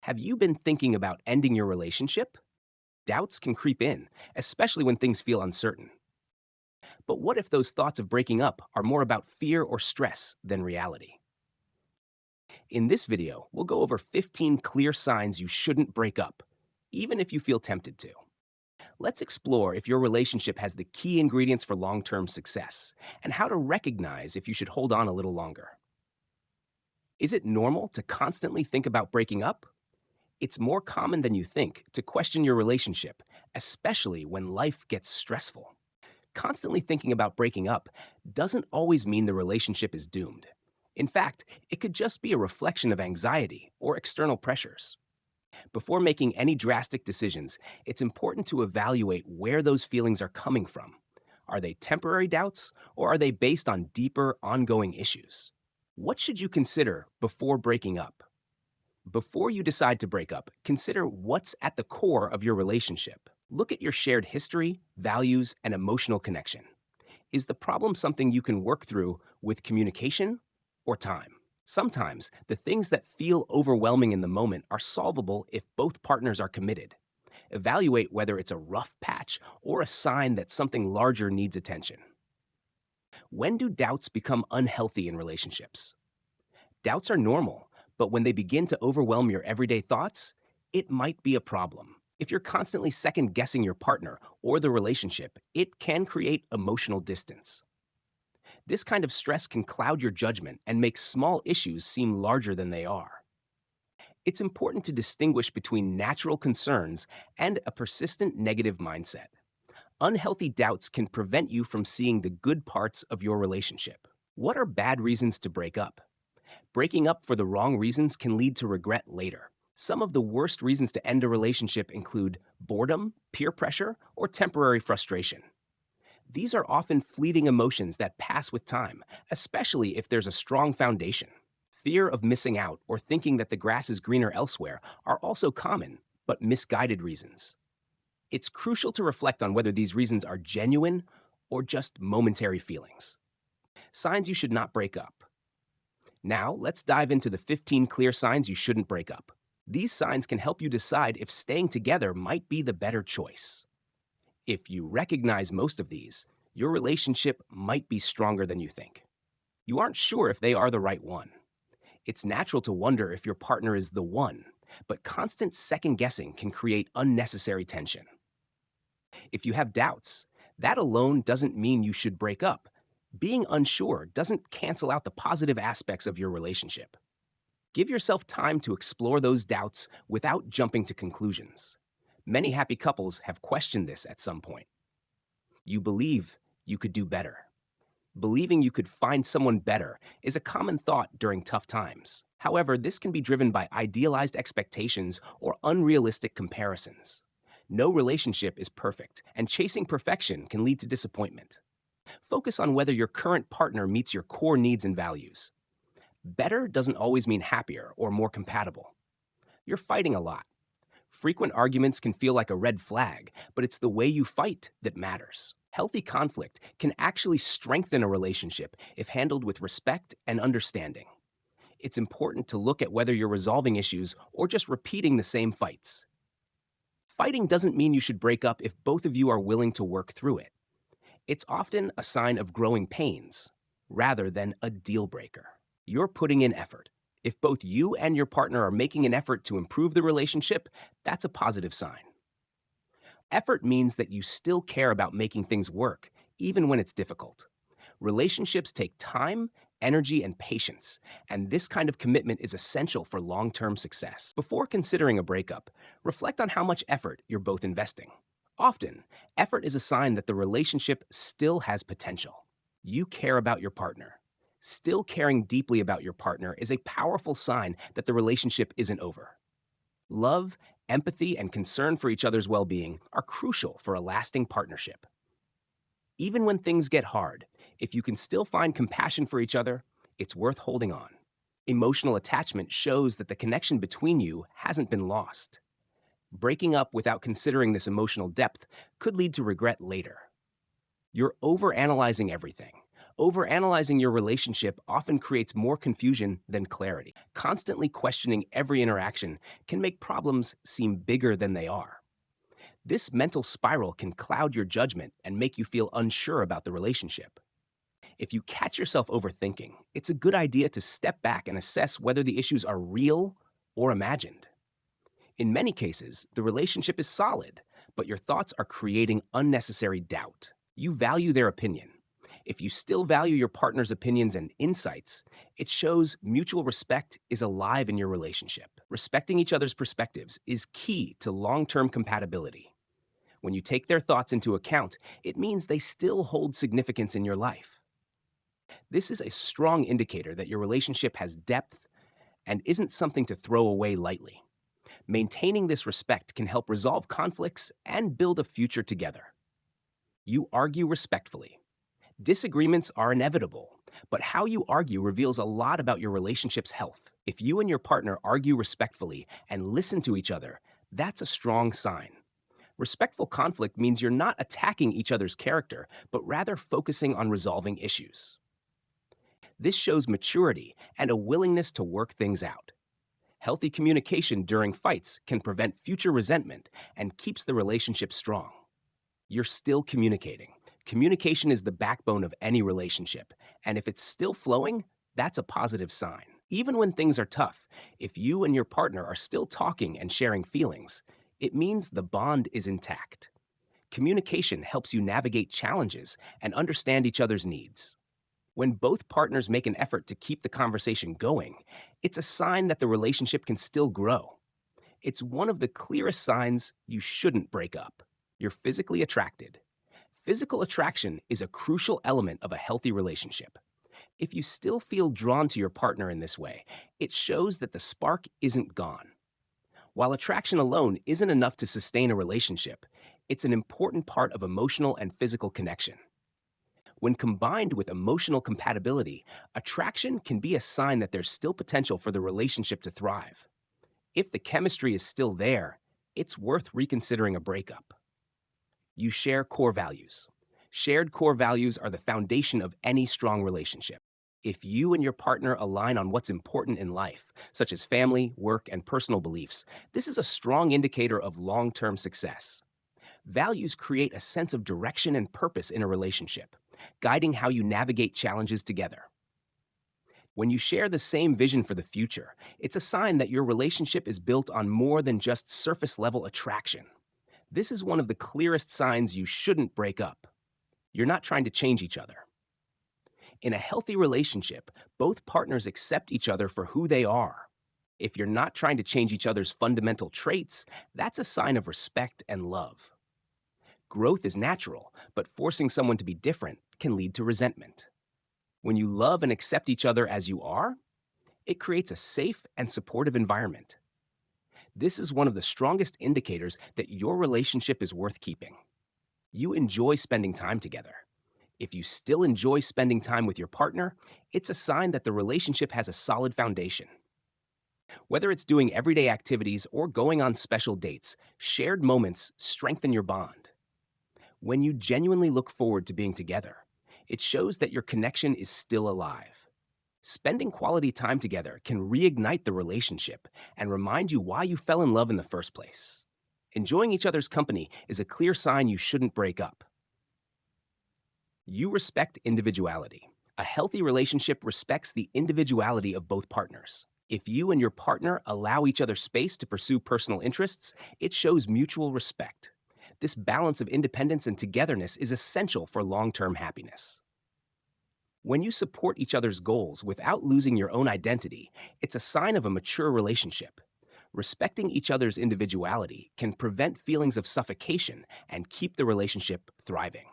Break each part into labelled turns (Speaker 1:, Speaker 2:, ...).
Speaker 1: Have you been thinking about ending your relationship? Doubts can creep in, especially when things feel uncertain. But what if those thoughts of breaking up are more about fear or stress than reality? In this video, we'll go over 15 clear signs you shouldn't break up, even if you feel tempted to. Let's explore if your relationship has the key ingredients for long term success and how to recognize if you should hold on a little longer. Is it normal to constantly think about breaking up? It's more common than you think to question your relationship, especially when life gets stressful. Constantly thinking about breaking up doesn't always mean the relationship is doomed. In fact, it could just be a reflection of anxiety or external pressures. Before making any drastic decisions, it's important to evaluate where those feelings are coming from. Are they temporary doubts, or are they based on deeper, ongoing issues? What should you consider before breaking up? Before you decide to break up, consider what's at the core of your relationship. Look at your shared history, values, and emotional connection. Is the problem something you can work through with communication or time? Sometimes the things that feel overwhelming in the moment are solvable if both partners are committed. Evaluate whether it's a rough patch or a sign that something larger needs attention. When do doubts become unhealthy in relationships? Doubts are normal, but when they begin to overwhelm your everyday thoughts, it might be a problem. If you're constantly second guessing your partner or the relationship, it can create emotional distance. This kind of stress can cloud your judgment and make small issues seem larger than they are. It's important to distinguish between natural concerns and a persistent negative mindset. Unhealthy doubts can prevent you from seeing the good parts of your relationship. What are bad reasons to break up? Breaking up for the wrong reasons can lead to regret later. Some of the worst reasons to end a relationship include boredom, peer pressure, or temporary frustration. These are often fleeting emotions that pass with time, especially if there's a strong foundation. Fear of missing out or thinking that the grass is greener elsewhere are also common, but misguided reasons. It's crucial to reflect on whether these reasons are genuine or just momentary feelings. Signs you should not break up. Now, let's dive into the 15 clear signs you shouldn't break up. These signs can help you decide if staying together might be the better choice. If you recognize most of these, your relationship might be stronger than you think. You aren't sure if they are the right one. It's natural to wonder if your partner is the one, but constant second guessing can create unnecessary tension. If you have doubts, that alone doesn't mean you should break up. Being unsure doesn't cancel out the positive aspects of your relationship. Give yourself time to explore those doubts without jumping to conclusions. Many happy couples have questioned this at some point. You believe you could do better. Believing you could find someone better is a common thought during tough times. However, this can be driven by idealized expectations or unrealistic comparisons. No relationship is perfect, and chasing perfection can lead to disappointment. Focus on whether your current partner meets your core needs and values. Better doesn't always mean happier or more compatible. You're fighting a lot. Frequent arguments can feel like a red flag, but it's the way you fight that matters. Healthy conflict can actually strengthen a relationship if handled with respect and understanding. It's important to look at whether you're resolving issues or just repeating the same fights. Fighting doesn't mean you should break up if both of you are willing to work through it. It's often a sign of growing pains rather than a deal breaker. You're putting in effort. If both you and your partner are making an effort to improve the relationship, that's a positive sign. Effort means that you still care about making things work, even when it's difficult. Relationships take time, energy, and patience, and this kind of commitment is essential for long-term success. Before considering a breakup, reflect on how much effort you're both investing. Often, effort is a sign that the relationship still has potential. You care about your partner. Still caring deeply about your partner is a powerful sign that the relationship isn't over. Love, empathy, and concern for each other's well-being are crucial for a lasting partnership. Even when things get hard, if you can still find compassion for each other, it's worth holding on. Emotional attachment shows that the connection between you hasn't been lost. Breaking up without considering this emotional depth could lead to regret later. You're overanalyzing everything. Overanalyzing your relationship often creates more confusion than clarity. Constantly questioning every interaction can make problems seem bigger than they are. This mental spiral can cloud your judgment and make you feel unsure about the relationship. If you catch yourself overthinking, it's a good idea to step back and assess whether the issues are real or imagined. In many cases, the relationship is solid, but your thoughts are creating unnecessary doubt. You value their opinion. If you still value your partner's opinions and insights, it shows mutual respect is alive in your relationship. Respecting each other's perspectives is key to long-term compatibility. When you take their thoughts into account, it means they still hold significance in your life. This is a strong indicator that your relationship has depth and isn't something to throw away lightly. Maintaining this respect can help resolve conflicts and build a future together. You argue respectfully. Disagreements are inevitable, but how you argue reveals a lot about your relationship's health. If you and your partner argue respectfully and listen to each other, that's a strong sign. Respectful conflict means you're not attacking each other's character, but rather focusing on resolving issues. This shows maturity and a willingness to work things out. Healthy communication during fights can prevent future resentment and keeps the relationship strong. You're still communicating. Communication is the backbone of any relationship, and if it's still flowing, that's a positive sign. Even when things are tough, if you and your partner are still talking and sharing feelings, it means the bond is intact. Communication helps you navigate challenges and understand each other's needs. When both partners make an effort to keep the conversation going, it's a sign that the relationship can still grow. It's one of the clearest signs you shouldn't break up. You're physically attracted. Physical attraction is a crucial element of a healthy relationship. If you still feel drawn to your partner in this way, it shows that the spark isn't gone. While attraction alone isn't enough to sustain a relationship, it's an important part of emotional and physical connection. When combined with emotional compatibility, attraction can be a sign that there's still potential for the relationship to thrive. If the chemistry is still there, it's worth reconsidering a breakup. You share core values. Shared core values are the foundation of any strong relationship. If you and your partner align on what's important in life, such as family, work, and personal beliefs, this is a strong indicator of long-term success. Values create a sense of direction and purpose in a relationship, guiding how you navigate challenges together. When you share the same vision for the future, it's a sign that your relationship is built on more than just surface-level attraction. This is one of the clearest signs you shouldn't break up. You're not trying to change each other. In a healthy relationship, both partners accept each other for who they are. If you're not trying to change each other's fundamental traits, that's a sign of respect and love. Growth is natural, but forcing someone to be different can lead to resentment. When you love and accept each other as you are, it creates a safe and supportive environment. This is one of the strongest indicators that your relationship is worth keeping. You enjoy spending time together. If you still enjoy spending time with your partner, it's a sign that the relationship has a solid foundation. Whether it's doing everyday activities or going on special dates, shared moments strengthen your bond. When you genuinely look forward to being together, it shows that your connection is still alive. Spending quality time together can reignite the relationship and remind you why you fell in love in the first place. Enjoying each other's company is a clear sign you shouldn't break up. You respect individuality. A healthy relationship respects the individuality of both partners. If you and your partner allow each other space to pursue personal interests, it shows mutual respect. This balance of independence and togetherness is essential for long-term happiness. When you support each other's goals without losing your own identity, it's a sign of a mature relationship. Respecting each other's individuality can prevent feelings of suffocation and keep the relationship thriving.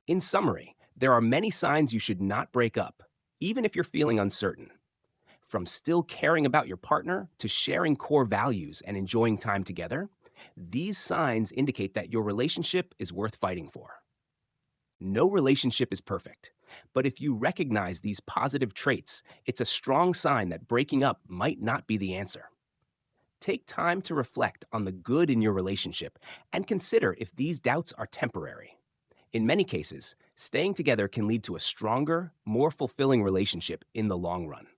Speaker 1: In summary, there are many signs you should not break up, even if you're feeling uncertain. From still caring about your partner to sharing core values and enjoying time together, these signs indicate that your relationship is worth fighting for. No relationship is perfect, but if you recognize these positive traits, it's a strong sign that breaking up might not be the answer. Take time to reflect on the good in your relationship and consider if these doubts are temporary. In many cases, staying together can lead to a stronger, more fulfilling relationship in the long run.